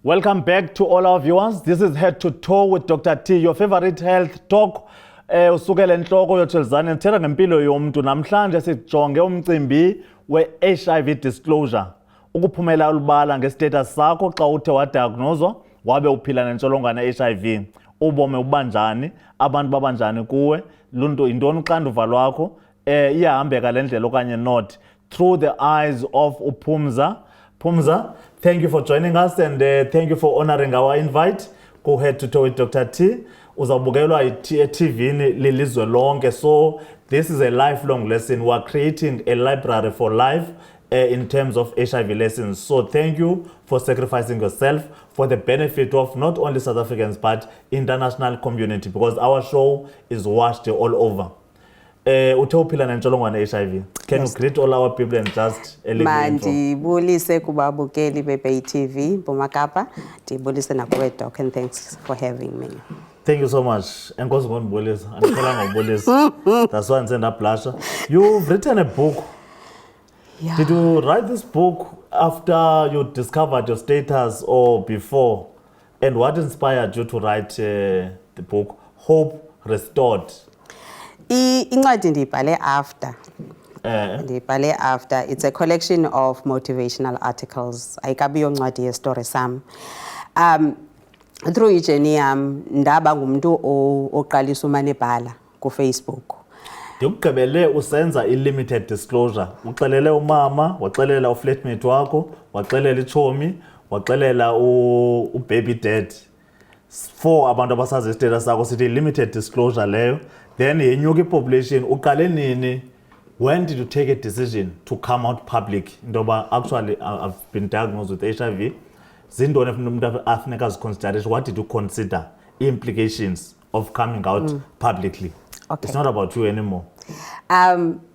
Welcome back to all our viewers. This is Head to Toe with Dr. T, your favorite health talk. Usukela enhloko yothelizane sithetha ngempilo yomuntu. Namhlanje sijonge umcimbi we-HIV disclosure. Ukuphumela ulubala ngestatus sakho xa uthe wadiagnoswa wabe uphila nentsholongwane ye-HIV. Ubomi ubanjani, abantu babanjani kuwe, yintoni uxanduva lwakho, iyahambeka le ndlela okanye not. Through the eyes of Pumza. Pumza, thank you for joining us and thank you for honoring our invite. Go Head to Toe with Dr. T. Uzabukelwa TV lilizwe lonke. So this is a lifelong lesson. We are creating a library for life in terms of HIV lessons. So thank you for sacrificing yourself for the benefit of not only South Africans but international community, because our show is watched all over. Uthopila nentsholongwane HIV. Can you greet all our people and just a little intro? Mandibulise kubabukeli bePay TV Bomakapa. Ndibulise nakuwe Doc, and thanks for having me. Thank you so much. Enkosi ngondibulisa. Andikholanga ngobulisa. That's why I blusher. You've written a book. Yeah. Did you write this book after you discovered your status or before? And what inspired you to write the book Hope Restored? Incwadi ndiyibhale after. Ndiyibhale after. It's a collection of motivational articles. Ayikabi yoncwadi yestory sam. Through ijourney yam ndaba ngumuntu oqalisa umanebhala ku Facebook. Ndikugqibele usenza i-limited disclosure. Uxelele umama, waxelela uflatmate wakho, waxelela ichomi, waxelela baby dad. For abantu abasazi status sakho sithi limited disclosure leyo. Then yenyuka population uqale nini? When did you take a decision to come out public? Ndoba actually I've been diagnosed with HIV. Zindone umuntu afuneka aziconsider. What did you consider implications of coming out publicly? Okay. It's not about you anymore.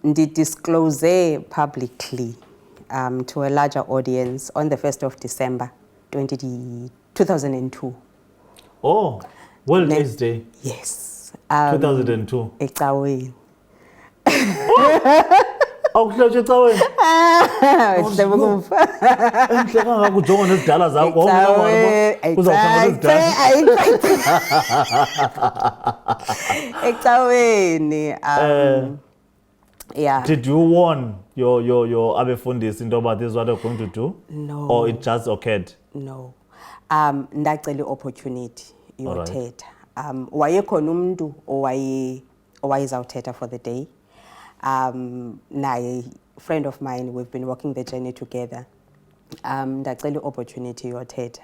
Disclose publicly to a larger audience on the 1st of December 2002. Oh, World AIDS Day. Yes. 2002. Ecaweni. Awuhlothe ecaweni. Sihlebe kufa. Enhle kangaka ujonga nezidala zakho. Ecaweni. Yeah. Did you warn your abefundisi into about this, what you're going to do? No. Or it just occurred? No. Ndacela opportunity yothetha. Wayekhona umuntu owayezawuthetha for the day. Naye friend of mine, we've been walking the journey together. Ndacela opportunity yothetha.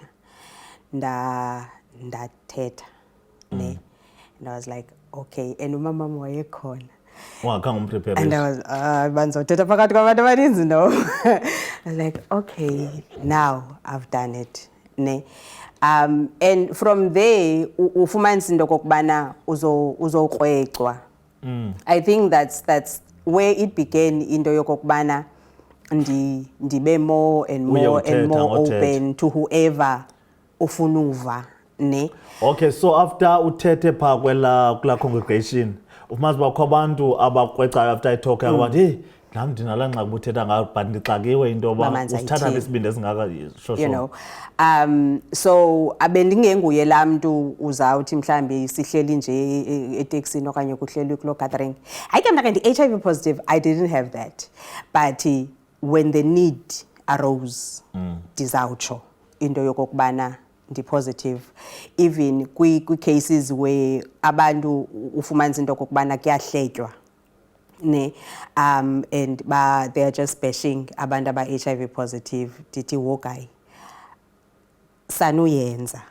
Ndathetha. And I was like, okay, and umama wayekhona. And I was, banzothetha phakathi kwabantu abaninzi no. I was like, okay, now I've done it. And from there, ufumanisa into kokubana uzokrwecwa. I think that's where it began, into yokokubana ndibe more and more open to whoever ufuna uva. Okay, so after uthethe pha kula congregation, ufumanisa bakho abantu abakrwecayo after I talk about, hey, nami ndinala ngxaki buthetha ngayo but ndixakiwe into yoba usithatha nesibindi esingaka you know. So abendingenguye laa mntu uzawuthi mhlambi sihleli nje eteksini okanye kuhleli kulo gathering. Hayi ke mna ke ndi-HIV positive, I didn't have that. But when the need arose, ndizawutsho into yokokubana ndi-positive. Even kwi-cases where abantu ufumanisa into yokokubana kuyahletywa. And they are just bashing abantu aba-HIV positive. Ndithi wokai sanuyenza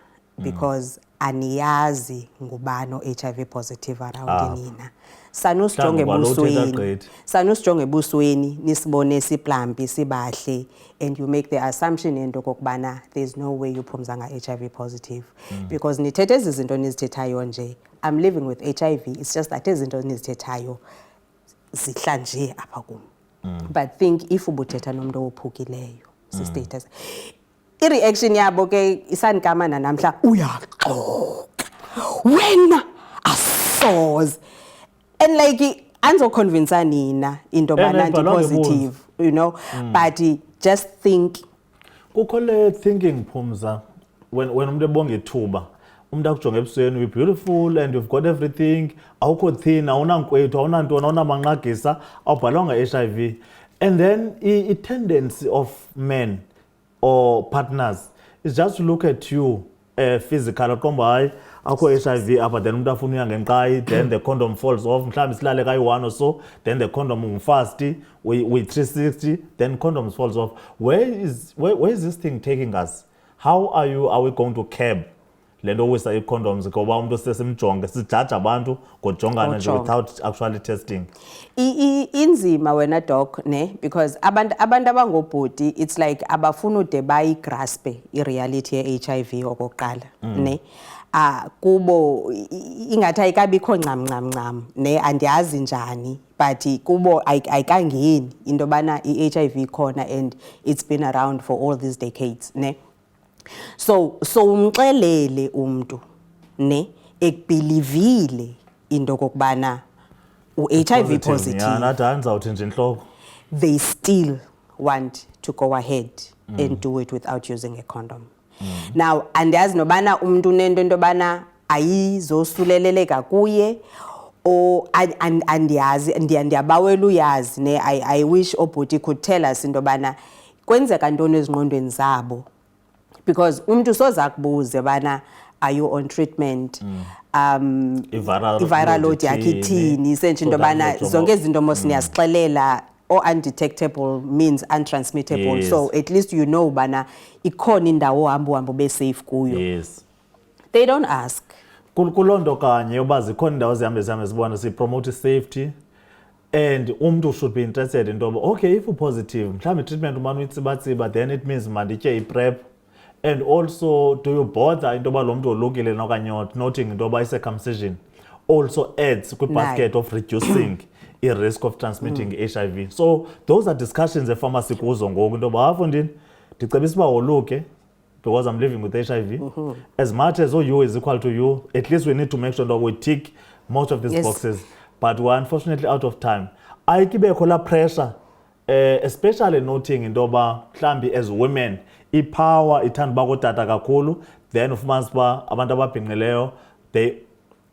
because aniyazi ngubano HIV positive around nina. Sanusijonge ebusweni nisibone siplambi sibahle, and you make the assumption into kokubana there's no way you Pumza HIV positive because nithethe ezi zinto nizithethayo nje. I'm living with HIV, it's just that ezi zinto nizithethayo zihla nje apha kum. But think if ubuthetha nomntu ophukileyo si status i-reaction yabo ke isandikamana namhla uyaxoka wena asoze and like andizoconvince nina into yobana ndi-positive you know but just think kukho le thinking Pumza when umuntu ebonga ithuba umuntu akujonge ebusweni you're beautiful and you've got everything awukho thin awunankwethu awunantoni awunamanqagisa awubhalwanga HIV and then i-tendency of men or partners is just to look at you physical aqomba hayi akho HIV apha then umuntu afuna uya ngenqayi then the condom falls off mhlawumbe silale kayi-1 or so then the condom ungufast we 360 then condoms falls off where is this thing taking us how are we going to curb le nto wisa ii-condoms ngoba umuntu sesimjonge sijaja abantu ngojongana nje without actually testing inzima wena doc ne because abantu abangobhoti it's like abafuna ude bayigraspe i-reality ye-HIV okokuqala ne kubo ingathi ayikabikho ncam ne andiyazi njani but kubo ayikangeni into yobana i-HIV khona and it's been around for all these decades ne so umxelele umuntu ne ekubelivile into kokubana u-HIV positive nathi andizawuthi nje inhloko they still want to go ahead and do it without using a condom now andiyazi nobana umuntu unento into yobana ayizosuleleleka kuye or andiyazi ndiyabawela uyazi ne I wish obhuti could tell us into yobana kwenzeka ntoni ezingqondweni zabo because umuntu soza kubuze bana are you on treatment i-viral load yakhe ithini sentsho into yobana zonke izinto mos niyazixelela or undetectable means untransmittable so at least you know bana ikhona indawo ohamba ube-safe kuyo yes they don't ask kuloo nto kanye yoba zikhona indawo zihambe zibona sipromote safety and umuntu should be interested into yoba okay if upositive mhlawumbi i-treatment umane uyitsibatsiba then it means manditye i-prep and also do you bother into yoba lo mntu olukile nokanye noting into yoba i-circumcision also adds kwi-basket of reducing i-risk of transmitting HIV so those are discussions epharmacy kuzo ngoku into yoba afundini ndicebisa uba woluke because I'm living with HIV as much as you is equal to you at least we need to make sure that we tick most of these boxes but we're unfortunately out of time ayikibekho la pressure especially noting into yoba mhlawumbi as women ipower ithanda uba kootata kakhulu then ufumanisa uba abantu ababhinqileyo they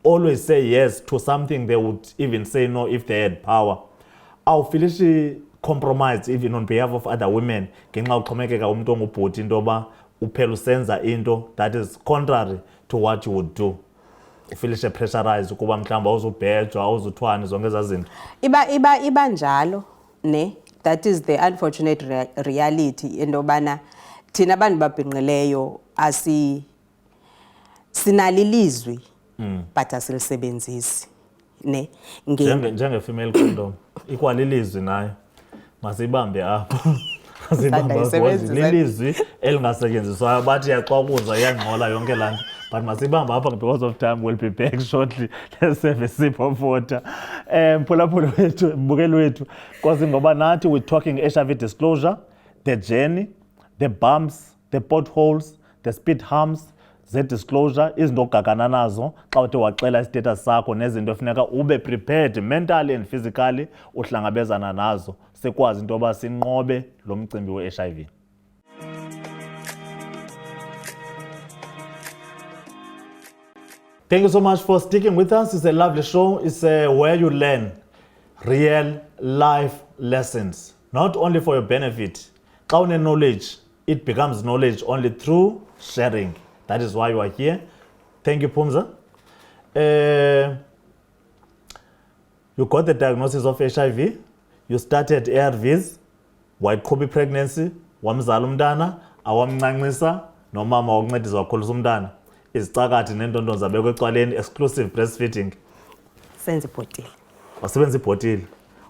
always say yes to something they would even say no if they had power awufilishi compromise even on behalf of other women ngenxa uxhomekeka umntu ongubhuti into yoba uphela usenza into that is contrary to what you would do ufilishe pressurized ukuba mhlawumbi awuzubhejwa awuzuthwani zonke ezaa zinto iba njalo ne that is the unfortunate reality into yobana thina abantu babhinqileyo sinalilizwi but asilisebenzisi ne njenge-female condom ikwalilizwi nayo masiyibambe apho lilizwi elingasetyenziswayo bathi yaxwakuza iyangxola yonke laa nto but masiyibambe apha because of time we'll be back shortly let's have a sip of water mphulaphula wethu mbukeli wethu because ngoba nathi we're talking HIV disclosure the journey the bumps the potholes the speed humps ze-disclosure izinto ogagana nazo xa uthe waxela istatus sakho nezinto efuneka ube prepared mentally and physically uhlangabezana nazo sikwazi into yoba sinqobe lo mcimbi we-HIV. Thank you so much for sticking with us. It's a lovely show. It's where you learn real life lessons, not only for your benefit. Xa une-knowledge, it becomes knowledge only through sharing. That is why you are here. Thank you, Pumza. You got the diagnosis of HIV. You started ARVs, wayiqhuba pregnancy, wamzala umntana, awamncancisa, nomama wakuncedisa wakhulisa umntana. Izicakathi nentonto zabekwe ecaleni, exclusive breastfeeding. Senze ibhotile. Wasebenza ibhotile.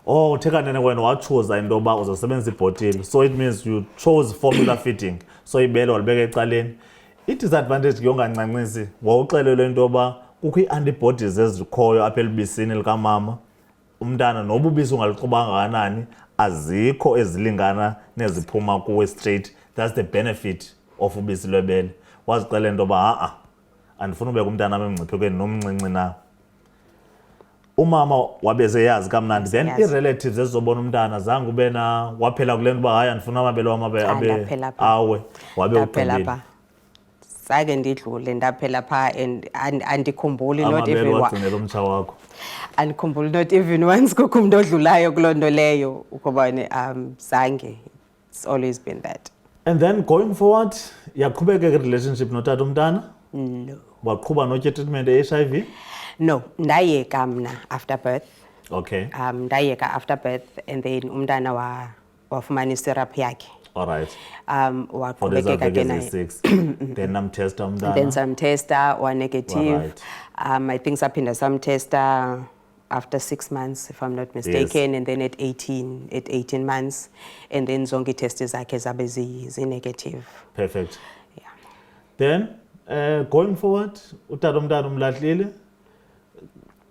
Oh, utheka nene wena wachoose into yoba uzosebenza ibhotile. So it means you chose formula feeding. So ibele walibeka ecaleni. I-disadvantage yongancancisi wawuxelelwe into yoba kukho ii-antibodies ezikhoyo apha elubisini likamama umntana noba ubisi ungaluxubanga kanani azikho ezilingana neziphuma kuwe straight. That's the benefit of ubisi lwebele wazixela into yoba andifuna ubeka umntana emngciphekweni nomncinci na. Umama wabeseyazi kamnandi, then i-relatives ezizobona umntana zange ube na waphela kule nto uba hayi andifuna amabele wam abe awe wabe ugqibile. Zange ndidlule ndaphela phaa and andikhumbuli not even wagcinela umtsha wakho. Andikhumbuli not even once kukho umuntu odlulayo kuloo nto leyo ukubane zange. It's always been that. And then going forward yaqhubeka i-relationship notata umntana? No. Waqhuba notya treatment ye-HIV? No, ndayeka mna after birth. Okay. Ndayeka after birth and then umntana wafumana i-syrup yakhe. All right. Waqhubekeka ke naye. Then namtesta umntana. Then samtesta wa negative. Right. I think saphinda samtesta after 6 months if I'm not mistaken. Yes. And then at 18 months and then zonke ii-tests zakhe zabe zi-negative. Perfect. Yeah. Then going forward utata umntana umlahlile.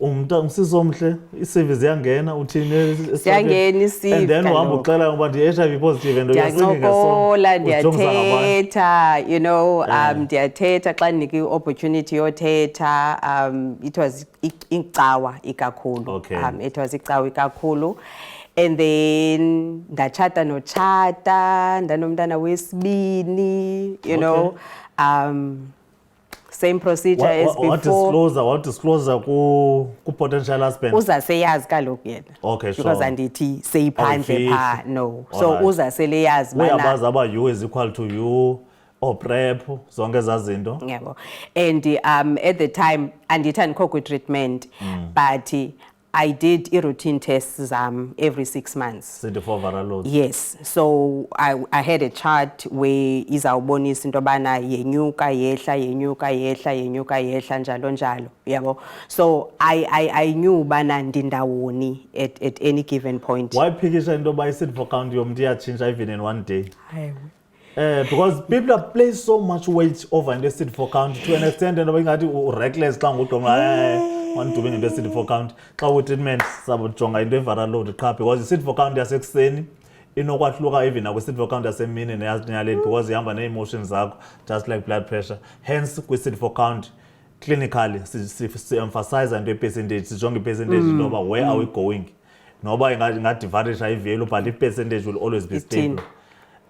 Umsisi omhle i-CV ziyangena uthini siyangena i-CV and then uhamba uxela ngoba ndi-HIV positive and ndiyancokola ndiyathetha you know ndiyathetha xa ndinika i-opportunity yothetha it was icawa ikakhulu. Okay. It was icawa ikakhulu and then ndachata notshata ndanomntana wesibini you know same procedure as before. What disclose ku potential husband? Uza seyazi kaloku yena. Okay, sure. Because andithi seyiphandle pha no. So uza sele yazi bana. Uyabazi aba you is equal to you or prep zonke zazinto. Yebo. And at the time andithi andikho kwi-treatment but I did routine tests every 6 months. CD4 viral loads. Yes. So I had a chart where izawubonisa into bana yenyuka yehla yenyuka yehla yenyuka yehla njalo njalo. Yabo. So I knew bana ndindawoni at any given point. Why phikisha into ba CD4 count yomntu iyachinja even in one day? Because people place so much weight over in the CD4 count to an extent and ingathi reckless xa ngudonga wandume ngento CD4 count xa u-treatment sabujonga into e-viral load qha because i-CD4 count yasekuseni inokwahluka even nakwi CD4 count yasemini neyaleni because ihamba nee-emotions zakho just like blood pressure. Hence kwi-CD4 count clinically si-emphasize into i-percentage sijonge i-percentage noba where are we going noba ingadivarisha ivelu but i-percentage will always be stable.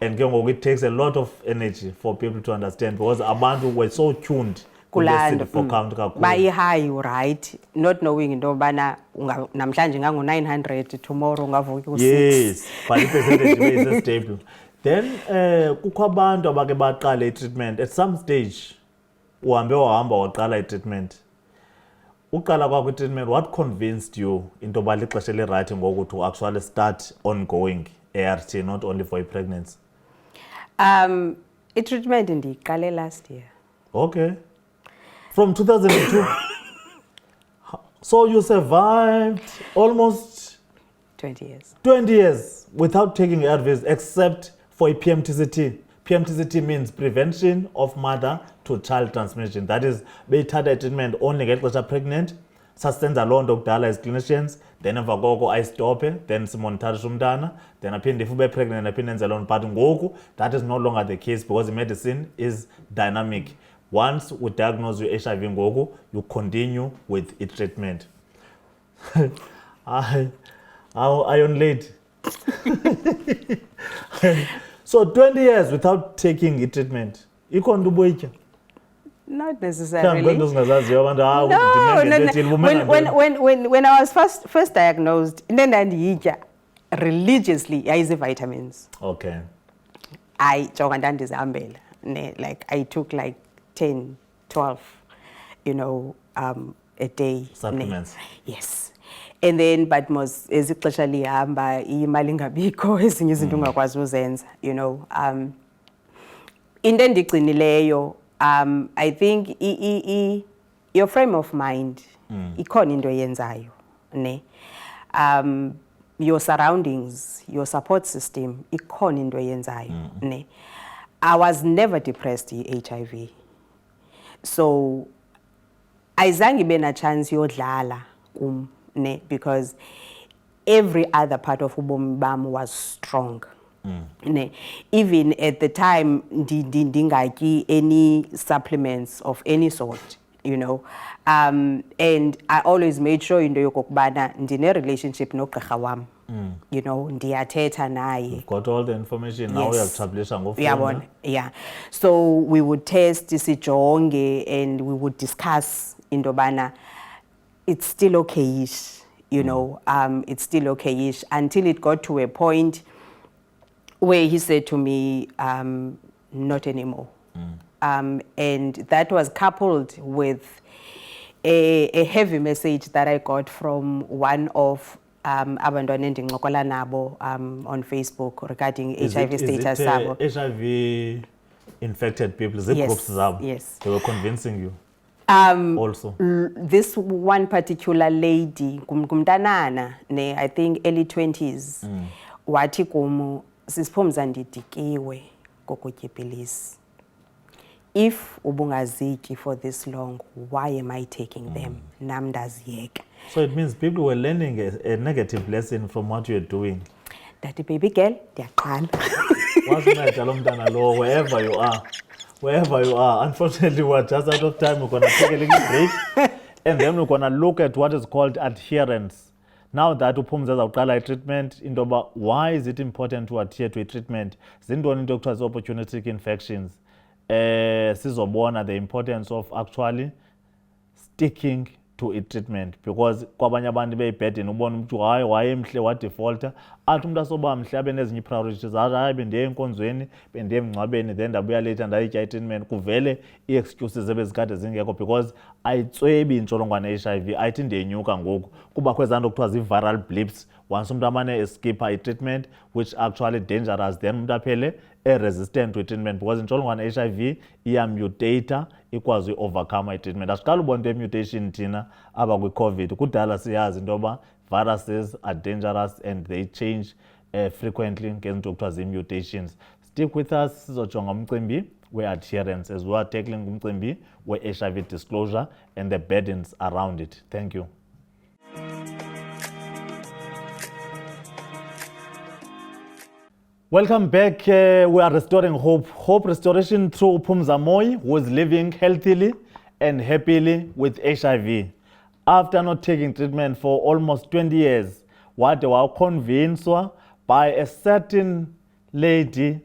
And it takes a lot of energy for people to understand because abantu were so tuned kulando bayi high right not knowing into bana namhlanje ngango 900 tomorrow ungavuka ku 6. Yes, but the percentage is stable. Then kukho abantu abake baqala i-treatment at some stage uhambe wahamba waqala i-treatment. Uqala kwakho i-treatment, what convinced you into ba lixesha le-right ngoku to actually start ongoing ART not only for pregnancy? I-treatment ndiyiqale last year. Okay. From 2002. So you survived almost 20 years. 20 years without taking ARVs except for a PMTCT. PMTCT means prevention of mother to child transmission. That is, beyithatha treatment only ngexesha pregnant. Sasenza loo nto kudala as clinicians, then emva koko ayistophe, then simonitharishe umntana, then aphinde if ube pregnant aphinde enze loo nto. But ngoku that is no longer the case because medicine is dynamic. Once we diagnose you HIV ngoku, you continue with its treatment. Iron lady. So 20 years without taking a treatment. Not necessarily. No. When I was first diagnosed, then I religiously I use vitamins. Okay. Like I took like 10, 12, a day. Supplements. Yes. And then but most ezixesha lihamba imali ingabikho ezinye izinto ungakwazi uzenza into endigcinileyo I think your frame of mind ikhona into eyenzayo ne your surroundings, your support system ikhona into eyenzayo ne I was never depressed HIV. So ayizange ibe na chance yodlala ne because every other part of ubomi bam was strong Ne, even at the time ndingaki any supplements of any sort, you know, and I always made sure into yokokubana ndine relationship nogqirha wam, you know, ndiyathetha naye. You've got all the information now. Yes. Uyakuthablisha ngofunda. Uyabona, yeah. So we would test sijonge and we would discuss into bana it's still okay-ish, you know, it's still okay-ish until it got to a point where he said to me, not anymore. And that was coupled with a heavy message that I got from one of abantwana endincokola nabo on Facebook regarding HIV status sabo. HIV infected people, the Yes, groups zabo. yes. They were convincing you. Also. This one particular lady, kumtanana, ne, I think early 20s, wathi kumu, sisipumza ndidikiwe kokutya pilisi. If ubungazityi for this long, why am I taking them? Nam ndaziyeka. So it means people were learning a negative lesson from what you're doing. That baby girl, ndiyaqala. Wasinceda lo mntana lo, wherever you are. Wherever you are. Unfortunately, we're just out of time. We're going to take a little break. And then we're going to look at what is called adherence. Now that uPhumza uzawuqala treatment, indoba why is it important to adhere to a treatment? Zintoni into ekuthiwa opportunistic infections? Sizobona the importance of actually sticking to a treatment, because kwabanye abantu beyibhedini ubona umuntu hayi wayemhle wadefaulta athi umuntu asoba mhle abe nezinye priorities hayi bendiye enkonzweni bendiye emngcwabeni then ndabuya later ndayitya i-treatment, kuvele ii-excuses ebezikade zingekho because ayitswebi intsholongwane ye-HIV, ayithi ndiyenyuka ngoku kuba kwezaa nto kuthiwa zii-viral blips. Once umuntu amane eskipha i-treatment which actually dangerous, then umuntu aphele resistant to treatment because intsholongwane ye-HIV iyamutata ikwazi i-overcome i-treatment. Asiqala ubona into mutation thina aba kwi-COVID, kudala siyazi into yoba viruses are dangerous and they change frequently ngezinto kuthiwa zii-mutations. Stick with us, sizojonga umcimbi we-adherence as we are tackling umcimbi we-HIV disclosure and the burdens around it. Thank you. Welcome back. We are restoring hope. Hope restoration through Pumza Mooi, who is living healthily and happily with HIV. After not taking treatment for almost 20 years, what they were convinced by a certain lady,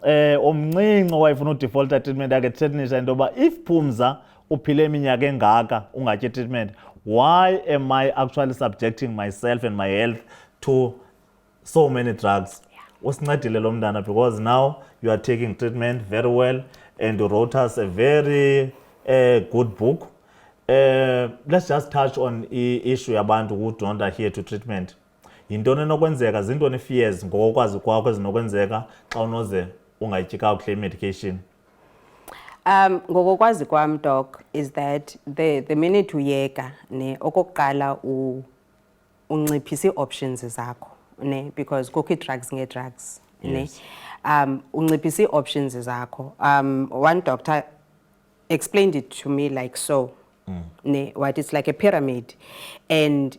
omncinci owayefuna udefaulta treatment yakhe threatenisha into yoba if Pumza uphile iminyaka engaka ungatyi treatment, why am I actually subjecting myself and my health to so many drugs? Usincedile lo mntana because now you are taking treatment very well and you wrote us a very good book. Let's just touch on issue yabantu who don't adhere to treatment. Yintoni enokwenzeka, zintoni fears ngokwazi kwakho ezinokwenzeka xa unoze ungayityi kakuhle medication? Ngokwazi kwam doc is that the minute uyeka ne okokuqala unciphisa options zakho ne, because kukho drugs nge-drugs ne, unciphisa options zakho. One doctor explained it to me like so, ne, what it's like a pyramid, and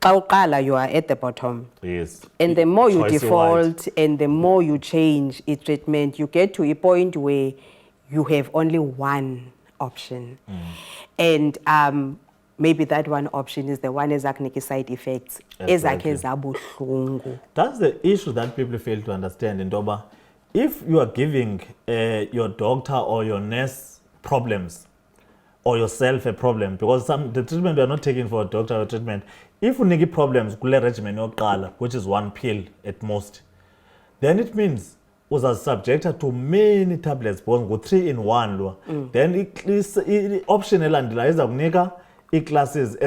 xa uqala you are at the bottom. Yes. And the more you default and the more you change a treatment, you get to a point where you have only one option. And maybe that one option is the one ezakniki side effects. Exactly. That's the issue that people fail to understand, Ndoba. If you are giving your doctor or your nurse problems, or yourself a problem, because the treatment you are not taking for a doctor or treatment, if you need problems, kule regimen yokuqala, which is one pill at most, then it means was subjected to many tablets, because go 3-in-1. Then the option elandela iza kunika classes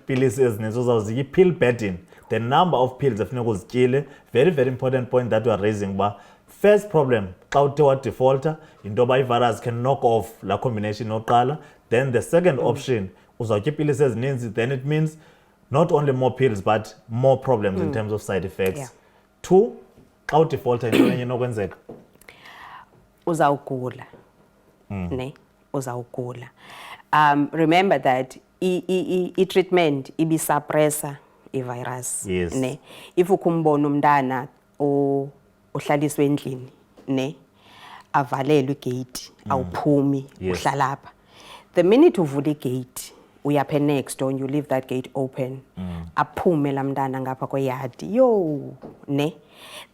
pills ezinezo pill burden, the number of pills efuneka uzityile. Very very important point that you are raising. But first problem, xa uthe wa defaulter into yoba i-virus can knock off la combination yokuqala. Then the second option, uzawutya iipilisi ezininzi, then it means not only more pills but more problems in terms of side effects. Yeah. 2, xa udefaulter into enye enokwenzeka, uzawugula ne, uzawugula. Remember that i-treatment ibisuppressa i-virus. Yes. Ne, if ukumbona umntana uhlaliswe endlini ne avalelwe igate awuphumi uhlala lapha. The minute uvula igate uyapha next door and you leave that gate open aphume lamntana ngapha kweyadi yo ne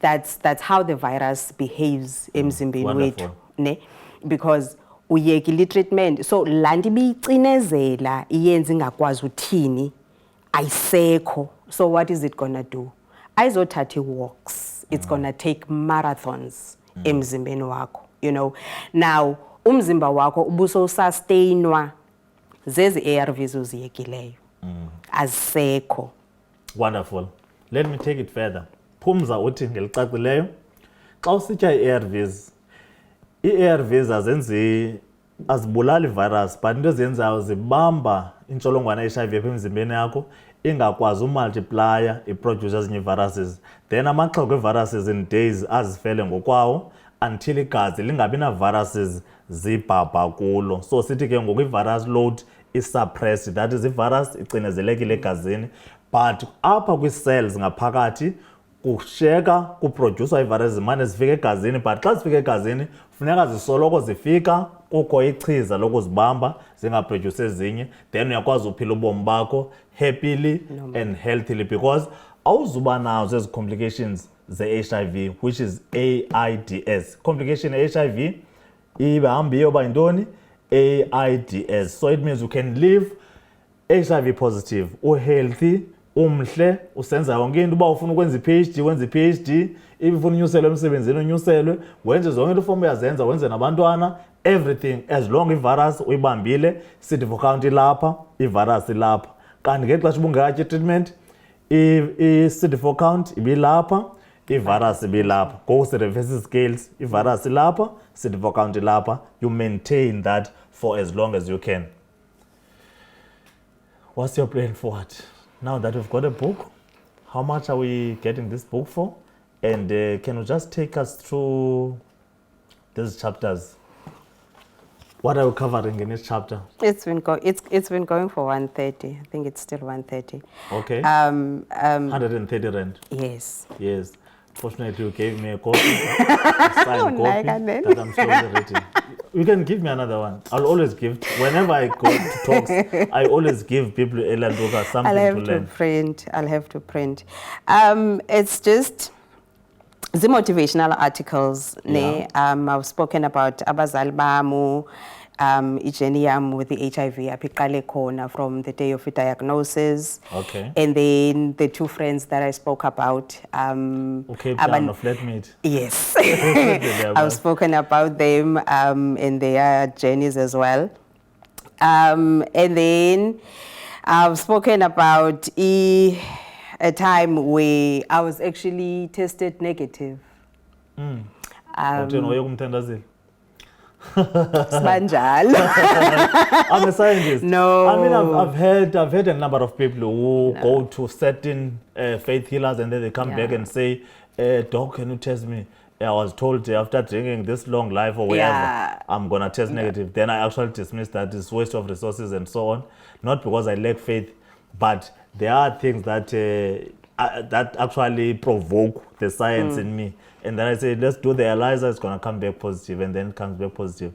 that's how the virus behaves emzimbeni wethu ne because uyekile treatment so lanti biyicinezela iyenza ingakwazi uthini ayisekho. So what is it gonna do? Ayizothatha walks. It's gonna take marathons emzimbeni wakho, you know. Now umzimba wakho ubuso sustainwa zezi ARVs uziyekileyo azisekho. Wonderful. Let me take it further. Pumza uthi ngelicacileyo xa usitya i-ARVs i-ARVs azibulali virus but into ezenzayo zibamba intsholongwane ye-HIV emzimbeni yakho ingakwazi umultiplya iproduce ezinye viruses then amaxhego e-viruses in days azifele ngokwawo until igazi lingabi na-viruses zibhabha kulo. So sithi ke ngoku i-virus load is-suppressed, that is i-virus icinezelekile egazini but apha kwii-cells ngaphakathi kushiyeka kuproducwa ii-virus zimane zifika egazini but xa zifika egazini funeka zisoloko zifika kukho ichiza lokuzibamba zingaproduce ezinye then uyakwazi uphila ubomi bakho happily and healthily because awuzuba nazo ezi complications ze-HIV which is AIDS. Complication ye-HIV ihamba iyoba yintoni? AIDS. So it means you can live HIV positive, healthy, umhle, usenza yonke into uba ufuna ukwenza i-PhD, wenza i-PhD, if ufuna unyuselwe emsebenzini unyuselwe, wenze zonke into ufuna uyazenza, wenze nabantwana, everything as long i-virus uyibambile, CD4 count ilapha, i-virus ilapha. Kanti ngexesha ubungekatyi treatment, i-CD4 count ibilapha, i-virus ibilapha. Ngoku si-reverse scales, i-virus ilapha, CD4 count ilapha, you maintain that for as long as you can. What's your plan forward? Now that we've got a book, how much are we getting this book for? And can you just take us through these chapters? What are we covering in each chapter? It's been going for 130. I think it's still 130. Okay. 130 rand. Yes. Yes. Fortunately, you gave me a copy, a signed copy that I'm slowly reading. You can give me another one. I'll always give. Whenever I go to talks, I always give people a little something to learn. I'll have to print. It's just the motivational articles. Yeah. I've spoken about abazali bami, journey with the HIV apiqale khona from the day of the diagnosis. Okay. And then the two friends that I spoke about. Okay, plan of flatmate. Yes. I've spoken about them and their journeys as well. And then I've spoken about a time where I was actually tested negative. I'm a scientist. No. I mean, I've heard a number of people who go to certain faith healers and then they come back and say, Doc, can you test me? I was told after drinking this long life or whatever, I'm going to test negative. Then I actually dismissed that it's waste of resources and so on. Not because I lack faith, but there are things that that actually provoke the science in me. And then I say, let's do the ELISA, it's going to come back positive, and then it comes back positive.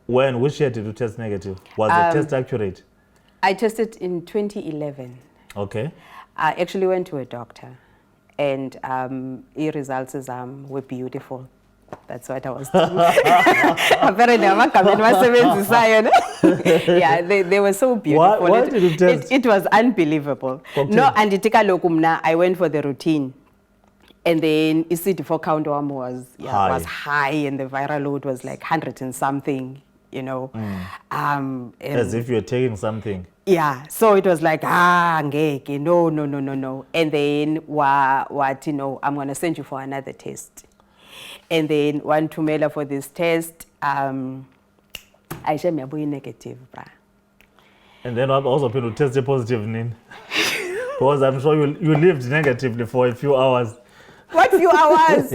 Which year did you test negative? Was the test accurate? I tested in 2011. Okay. I actually went to a doctor, and the results were beautiful. That's what I was told. Apparently, yeah, they were so beautiful. Why did you test? It was unbelievable. Okay. No, and I went for the routine. And then the CD4 count was high, and the viral load was like 100 and something, you know. As if you're taking something. Yeah, so it was like, ngeke, no. And then, what, you know, I'm going to send you for another test. And then, one tumela for this test, I said, I'm negative, brah. And then I've also been tested positive, Nin. Because I'm sure you lived negatively for a few hours. What few hours?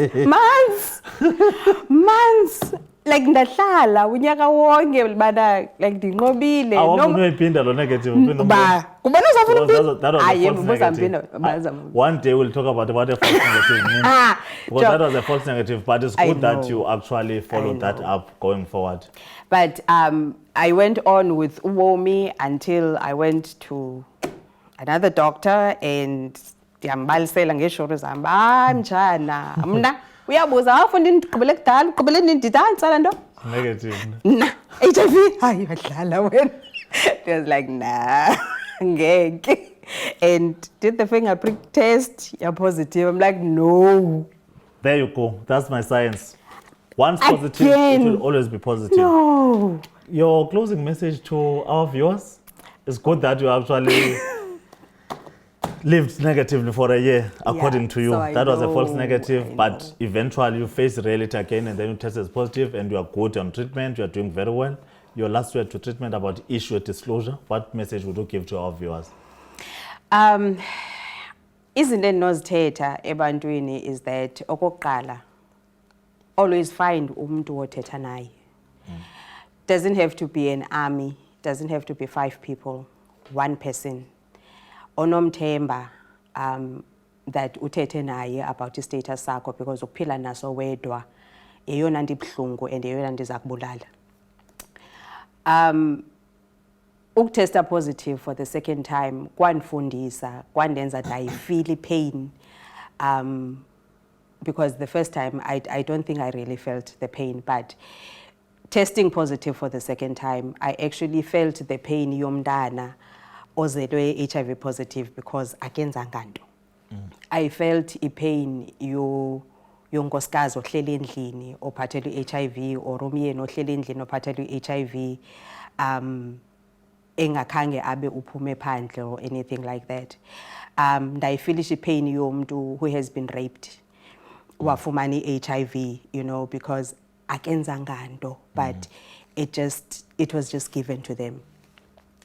Months. like ndahlala unyaka wonke bana like ndinqobile awunoyiphinda lo negative ba kubona uzafuna that was a false negative. One day we'll talk about what a false negative means. Because that was a false negative, but it's good that you actually followed that up going forward. But I went on with ubomi until I went to another doctor and ndiyambalisela ngeshoro zam njana mna uyabuza afunda ndigqibele kudala ugqibele ndindidantsala nto negative HIV hayi badlala wena. They was like nah ngeke, and did the finger prick test, you're positive. I'm like no. There you go, that's my science. Once positive, it will always be positive. No. Your closing message to our viewers? It's good that you actually lived negatively for a year, according to you. So that was a false negative, but eventually you face reality again and then you test as positive and you are good on treatment, you are doing very well. Your last word to treatment about issue disclosure, what message would you give to our viewers? Izinto endinozithetha ebantwini is that okokuqala, always find umuntu othetha naye. Doesn't have to be an army, doesn't have to be 5 people, 1 person. Onomthemba that uthethe naye about status sakho, because uphila naso wedwa eyona nto ibuhlungu and eyona nto iza kubulala. Ukutesta positive for the second time kwanifundisa, kwandenza that I feel pain, because the first time I don't think I really felt the pain, but testing positive for the second time I actually felt the pain yomntana ozelwe HIV positive because akenzanga nto. I felt pain yonkosikazi ohleli endlini ophathelwe HIV, or umyeni ohleli endlini ophathelwe HIV, engakhange abe uphume phandle or anything like that. Ndayifeelisha pain yomuntu who has been raped wafumana HIV, you know, because akenzanga nto, but it was just given to them.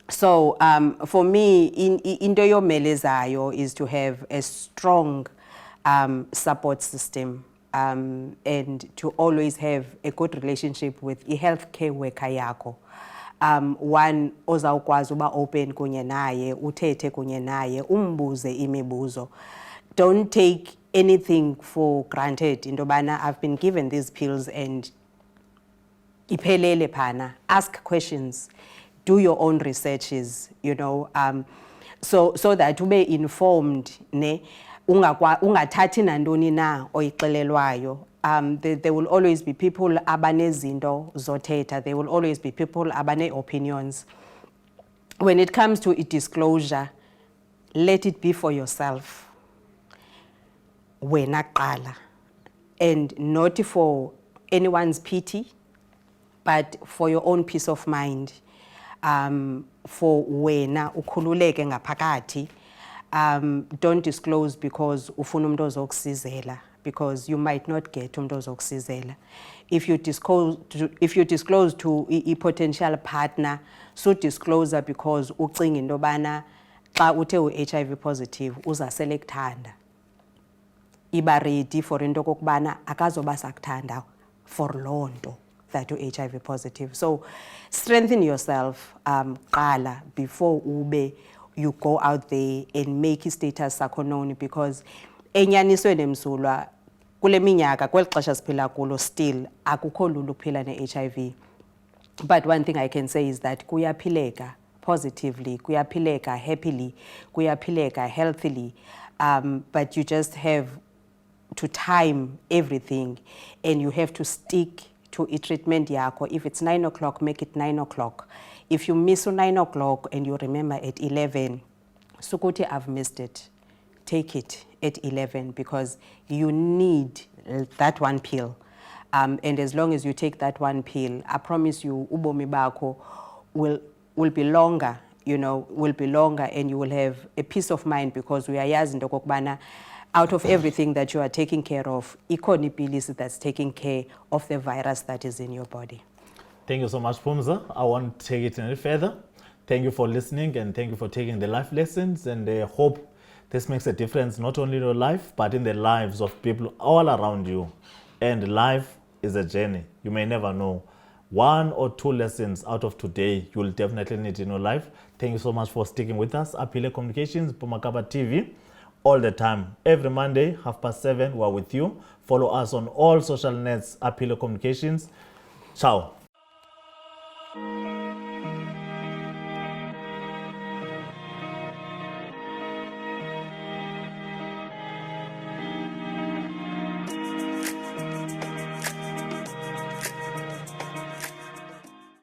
So for me, into yomelezayo is to have a strong support system, and to always have a good relationship with a healthcare worker yako. One ozawukwazi uba open kunye naye, uthethe kunye naye, umbuze imibuzo. Don't take anything for granted. Into bana I've been given these pills and iphelele phana. Ask questions. Do your own researches, you know, so that ube informed, ne, ungathathi nantoni na oyixelelwayo. There will always be people abanezinto zothetha. There will always be people abane opinions. When it comes to a disclosure, let it be for yourself. Wena qala, and not for anyone's pity, but for your own peace of mind. For wena ukhululeke ngaphakathi, don't disclose because ufuna umuntu ozokusizela, because you might not get umuntu ozokusizela. If you disclose to a potential partner, so disclosure because ucinga into bana xa uthe u-HIV positive uzasele kuthanda. Iba ready for into kokubana akazoba sakuthanda for loo nto that you're HIV positive. So strengthen yourself, qala, before you go out there and make status sakho known, because enyanisweni emsulwa kule minyaka kweli xesha siphila kulo still akukho lula ukuphila ne-HIV. But one thing I can say is that kuyaphileka positively, kuyaphileka happily, kuyaphileka healthily, but you just have to time everything and you have to stick to a treatment yako. If it's 9 o'clock, make it 9 o'clock. If you miss 9 o'clock and you remember at 11, sukuti I've missed it, take it at 11, because you need that one pill. And as long as you take that one pill, I promise you, ubomi bako will be longer, you know, will be longer, and you will have a peace of mind, because we are yazi into kokubana out of everything that you are taking care of, ikhona ipilisi that's taking care of the virus that is in your body. Thank you so much, Pumza. I won't take it any further. Thank you for listening, and thank you for taking the life lessons, and I hope this makes a difference not only in your life, but in the lives of people all around you. And life is a journey. You may never know. 1 or 2 lessons out of today you'll definitely need in your life. Thank you so much for sticking with us. Aphile Communications, Pumakaba TV, all the time. Every Monday, 7:30, we're with you. Follow us on all social nets, Aphile Communications. Ciao.